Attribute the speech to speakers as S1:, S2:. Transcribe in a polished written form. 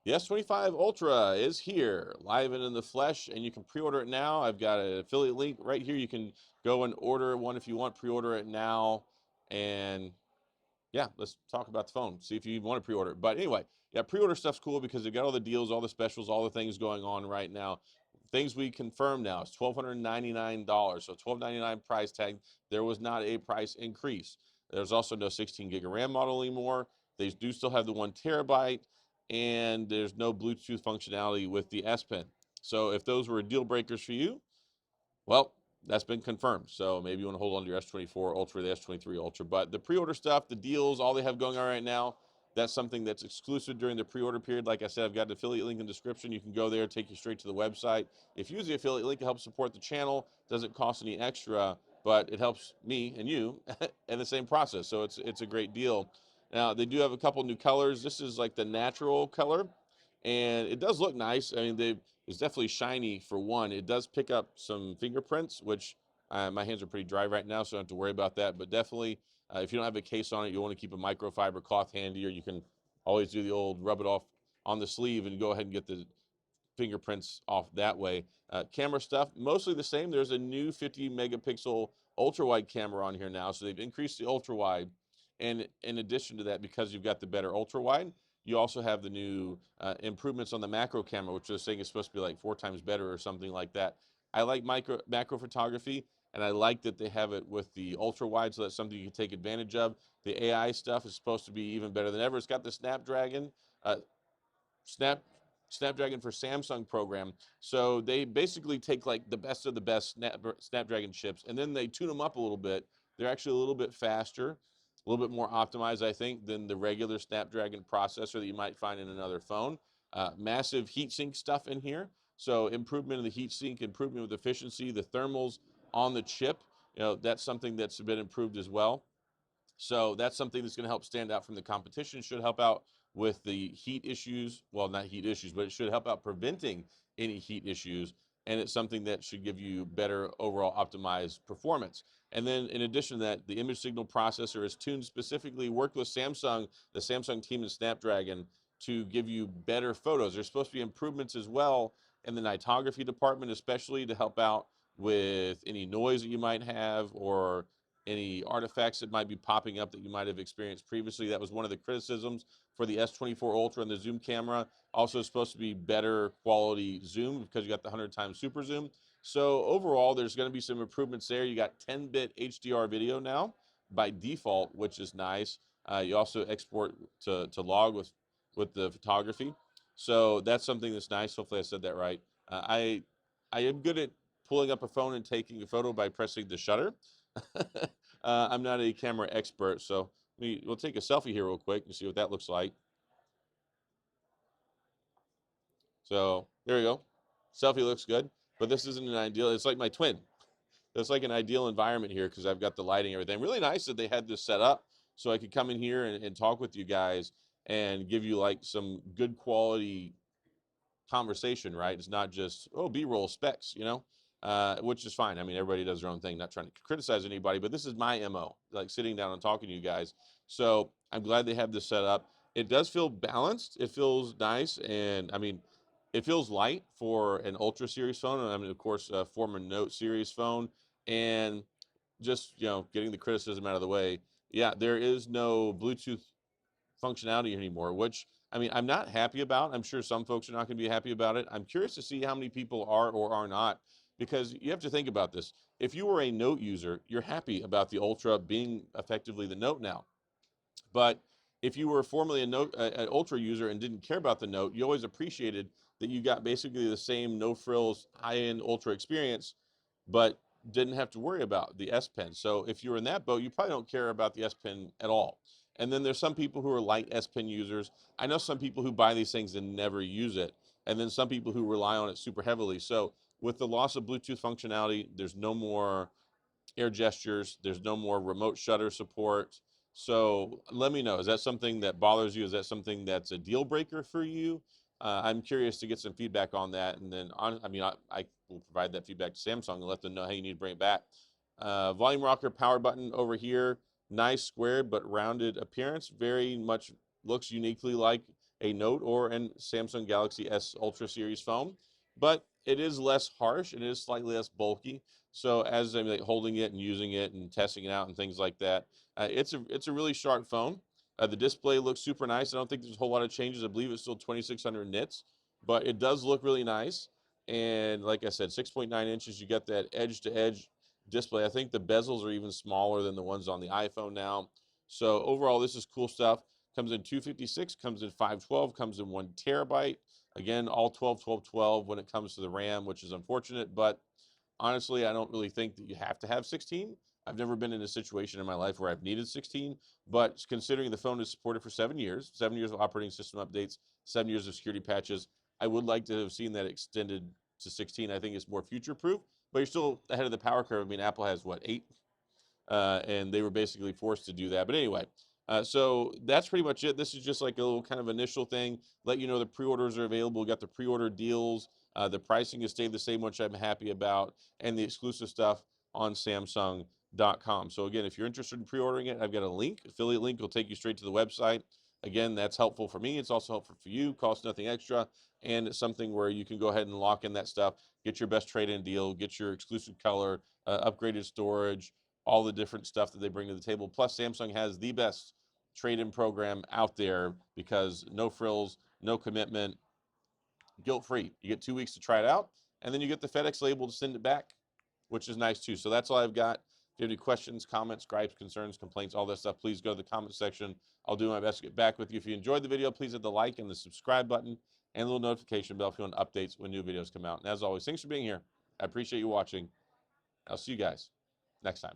S1: The S25 Ultra is here, live and in the flesh, and you can pre-order it now. I've got an affiliate link right here. You can go and order one if you want, pre-order it now. And yeah, let's talk about the phone. See if you want to pre-order it. But anyway, yeah, pre-order stuff's cool because they've got all the deals, all the specials, all the things going on right now. Things we confirm now is $1,299. So $1,299 price tag. There was not a price increase. There's also no 16 gig of RAM model anymore. They do still have the 1 TB, and there's no Bluetooth functionality with the S Pen. So if those were deal breakers for you, well, that's been confirmed. So maybe you want to hold on to your S24 Ultra, the S23 Ultra. But the pre-order stuff, the deals, all they have going on right now, that's something that's exclusive during the pre-order period. Like I said, I've got an affiliate link in the description. You can go there, take you straight to the website. If you use the affiliate link, it helps support the channel. Doesn't cost any extra, but it helps me and you in the same process. So it's a great deal. Now they do have a couple new colors. This is like the natural color, and it does look nice. I mean, it's definitely shiny for one. It does pick up some fingerprints, which my hands are pretty dry right now, so I don't have to worry about that. But definitely, if you don't have a case on it, you want to keep a microfiber cloth handy, or you can always do the old rub it off on the sleeve and go ahead and get the fingerprints off that way. Camera stuff, mostly the same. There's a new 50 megapixel ultra wide camera on here now, so they've increased the ultra wide. And in addition to that, because you've got the better ultra wide, you also have the new improvements on the macro camera, which they're saying is supposed to be like 4 times better or something like that. I like macro photography, and I like that they have it with the ultra wide, so that's something you can take advantage of. The AI stuff is supposed to be even better than ever. It's got the Snapdragon, uh, Snap Snapdragon for Samsung program. So they basically take like the best of the best Snapdragon chips, and then they tune them up a little bit. They're actually a little bit faster, a little bit more optimized, I think, than the regular Snapdragon processor that you might find in another phone. Massive heatsink stuff in here. So improvement in the heatsink, improvement with efficiency, the thermals on the chip. That's something that's been improved as well. So that's something that's going to help stand out from the competition. Should help out with the heat issues. Well, not heat issues, but it should help out preventing any heat issues. And it's something that should give you better overall optimized performance. And then in addition to that, the image signal processor is tuned specifically, worked with Samsung, the Samsung team and Snapdragon to give you better photos. There's supposed to be improvements as well in the nightography department, especially to help out with any noise that you might have or any artifacts that might be popping up that you might have experienced previously. That was one of the criticisms for the S24 Ultra and the zoom camera. Also supposed to be better quality zoom because you got the 100 times super zoom. So overall, there's going to be some improvements there. You got 10-bit HDR video now by default, which is nice. You also export to log with the photography. So that's something that's nice. Hopefully I said that right. I am good at pulling up a phone and taking a photo by pressing the shutter. I'm not a camera expert, so we'll take a selfie here real quick and see what that looks like. So there we go. Selfie looks good, but this isn't an ideal. It's like my twin. It's like an ideal environment here because I've got the lighting and everything. Really nice that they had this set up so I could come in here and talk with you guys and give you like some good quality conversation, right? It's not just, oh, B-roll specs, which is fine. I mean, everybody does their own thing, not trying to criticize anybody, but this is my MO, like sitting down and talking to you guys. So I'm glad they have this set up. It does feel balanced. It feels nice. And I mean, it feels light for an Ultra series phone. And I mean, of course, a former Note series phone. And just, getting the criticism out of the way. Yeah, there is no Bluetooth functionality anymore, which I mean, I'm not happy about. I'm sure some folks are not going to be happy about it. I'm curious to see how many people are or are not, because you have to think about this. If you were a Note user, you're happy about the Ultra being effectively the Note now. But if you were formerly an Ultra user and didn't care about the Note, you always appreciated that you got basically the same no frills high-end Ultra experience, but didn't have to worry about the S Pen. So if you're in that boat, you probably don't care about the S Pen at all. And then there's some people who are light S Pen users. I know some people who buy these things and never use it, and then some people who rely on it super heavily. So with the loss of Bluetooth functionality, there's no more air gestures. There's no more remote shutter support. So let me know. Is that something that bothers you? Is that something that's a deal breaker for you? I'm curious to get some feedback on that. And then, I will provide that feedback to Samsung and let them know, hey, you need to bring it back. Volume rocker power button over here. Nice square but rounded appearance. Very much looks uniquely like a Note or an Samsung Galaxy S Ultra series phone, but it is less harsh and it is slightly less bulky. So as I'm like holding it and using it and testing it out and things like that, it's a really sharp phone. The display looks super nice. I don't think there's a whole lot of changes. I believe it's still 2600 nits, but it does look really nice. And like I said, 6.9 inches, you got that edge to edge display. I think the bezels are even smaller than the ones on the iPhone now. So overall, this is cool stuff. Comes in 256, comes in 512, comes in 1 TB. Again, all 12, 12, 12 when it comes to the RAM, which is unfortunate, but honestly, I don't really think that you have to have 16. I've never been in a situation in my life where I've needed 16, but considering the phone is supported for 7 years, 7 years of operating system updates, 7 years of security patches, I would like to have seen that extended to 16. I think it's more future proof, but you're still ahead of the power curve. I mean, Apple has what, 8? And they were basically forced to do that. But anyway, so that's pretty much it. This is just like a little kind of initial thing. Let you know the pre-orders are available. We got the pre-order deals. The pricing has stayed the same, which I'm happy about, and the exclusive stuff on Samsung.com. So again, if you're interested in pre-ordering it, I've got a link. Affiliate link will take you straight to the website. Again, that's helpful for me. It's also helpful for you. Costs nothing extra, and it's something where you can go ahead and lock in that stuff, get your best trade-in deal, get your exclusive color, upgraded storage, all the different stuff that they bring to the table. Plus, Samsung has the best trade-in program out there because no frills, no commitment, guilt-free. You get 2 weeks to try it out, and then you get the FedEx label to send it back, which is nice too. So that's all I've got. If you have any questions, comments, gripes, concerns, complaints, all that stuff, please go to the comment section. I'll do my best to get back with you. If you enjoyed the video, please hit the like and the subscribe button and the little notification bell if you want updates when new videos come out. And as always, thanks for being here. I appreciate you watching. I'll see you guys next time.